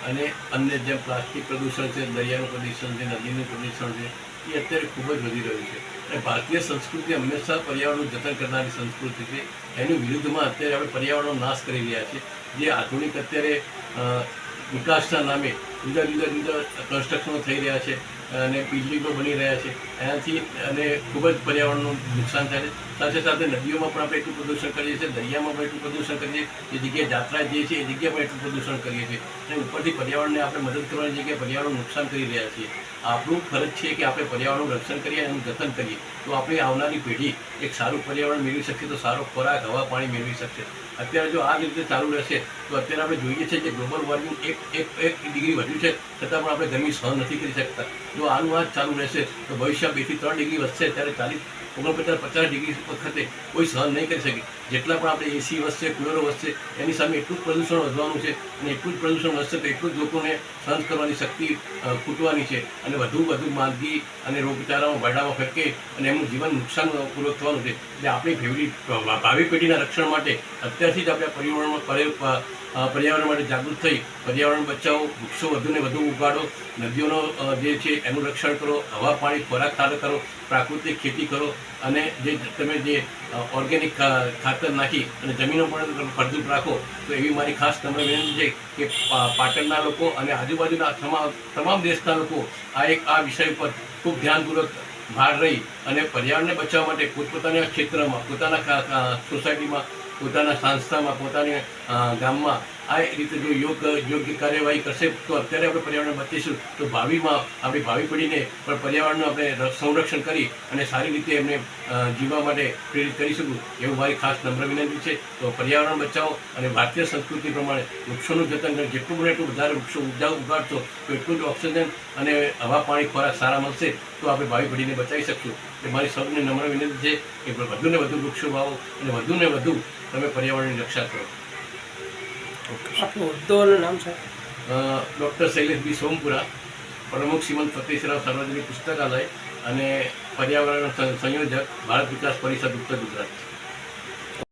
અને અન્ય જેમ પ્લાસ્ટિક પ્રદૂષણ છે, દરિયાનું પ્રદૂષણ છે, નદીનું પ્રદૂષણ છે, એ અત્યારે ખૂબ જ વધી રહ્યું છે. અને ભારતીય સંસ્કૃતિ હંમેશા પર્યાવરણનું જતન કરનારી સંસ્કૃતિ છે. એની વિરુદ્ધમાં અત્યારે આપણે પર્યાવરણનો નાશ કરી રહ્યા છીએ. જે આધુનિક અત્યારે વિકાસના નામે જુદા જુદા જુદા કન્સ્ટ્રક્શનો થઈ રહ્યા છે અને બિલ્ડિંગો બની રહ્યા છે. એનાથી અને ખૂબ જ પર્યાવરણનું નુકસાન થાય છે. સાથે સાથે નદીઓમાં પણ આપણે એટલું પ્રદૂષણ કરીએ છીએ, દરિયામાં પણ એટલું પ્રદૂષણ કરીએ છીએ, જે જગ્યાએ યાત્રા જઈએ છીએ એ જગ્યાએ પણ એટલું પ્રદૂષણ કરીએ છીએ. અને ઉપરથી પર્યાવરણને આપણે મદદ કરવાની જગ્યાએ પર્યાવરણનું નુકસાન કરી રહ્યા છીએ. આપણું ફરજ છે કે આપણે પર્યાવરણનું રક્ષણ કરીએ અને એનું જતન કરીએ, તો આપણી આવનારી પેઢી એક સારું પર્યાવરણ મેળવી શકશે, તો સારો ખોરાક, હવા, પાણી મેળવી શકશે. અત્યારે જો આ રીતે ચાલુ રહેશે તો અત્યારે આપણે જોઈએ છીએ કે ગ્લોબલ વોર્મિંગ એક ડિગ્રી વધ્યું છે, છતાં પણ આપણે ગરમી સહન નથી કરી શકતા. જો આનું આ જ ચાલુ રહેશે તો ભવિષ્યમાં 2 થી 3 ડિગ્રી વધશે, ત્યારે 49-50 ડિગ્રી વખતે કોઈ સહન નહીં કરી શકે. જેટલા પણ આપણે એસી વધશે, કુલરો વધશે, એની સામે એટલું જ પ્રદૂષણ વધવાનું છે. અને એટલું જ પ્રદૂષણ વધશે તો એટલું જ લોકોને સહન કરવાની શક્તિ ખૂટવાની છે. અને વધુ માંદગી અને રોગચાળામાં ભરડામાં ફટકે અને એમનું જીવન નુકસાનપૂર્વક થવાનું છે. એટલે આપણી ભાવિ પેઢીના રક્ષણ માટે અત્યારથી જ આપણે પર્યાવરણ માટે જાગૃત થઈ પર્યાવરણ બચાવો, વૃક્ષો વધુને વધુ ઉગાડો, નદીઓનો જે છે એનું રક્ષણ કરો, હવા, પાણી, ખોરાક સારો કરો, પ્રાકૃતિક ખેતી કરો. અને તમે જે ઓર્ગેનિક ખાતર નાખી અને જમીનો પણ ફળદ્રુપ રાખો. તો એવી મારી ખાસ તમને વિનંતી છે કે પાટણના લોકો અને આજુબાજુના તમામ દેશના લોકો આ વિષય ઉપર ખૂબ ધ્યાનપૂર્વક ભાગ રહી અને પર્યાવરણને બચાવવા માટે પોતપોતાના ક્ષેત્રમાં, પોતાના સોસાયટીમાં, પોતાના સંસ્થામાં, પોતાના ગામમાં આ રીતે જો યોગ્ય કાર્યવાહી કરશે તો અત્યારે આપણે પર્યાવરણ બચીશું. તો ભાવિમાં આપણી ભાવિ પેઢીને પણ પર્યાવરણનું આપણે સંરક્ષણ કરી અને સારી રીતે એમને જીવવા માટે પ્રેરિત કરીશું, એવું મારી ખાસ નમ્ર વિનંતી છે. તો પર્યાવરણ બચાવો અને ભારતીય સંસ્કૃતિ પ્રમાણે વૃક્ષોનું જતન કરો. જેટલું બને એટલું વધારે વૃક્ષો ઉગાડશો તો એટલું જ ઓક્સિજન અને હવા, પાણી, ખોરાક સારા મળશે, તો આપણે ભાવિ પેઢીને બચાવી શકશું. એ મારી સૌને નમ્ર વિનંતી છે કે વધુને વધુ વૃક્ષો વાવો અને વધુને વધુ તમે પર્યાવરણની રક્ષા કરો. આપનું હોદ્દો અને નામ છે? ડૉક્ટર શૈલેષ બી સોમપુરા, પ્રમુખ શ્રીમંત ફતેશરાવ સાર્વજનિક પુસ્તકાલય અને પર્યાવરણ સંયોજક, ભારત વિકાસ પરિષદ, ઉત્તર ગુજરાત.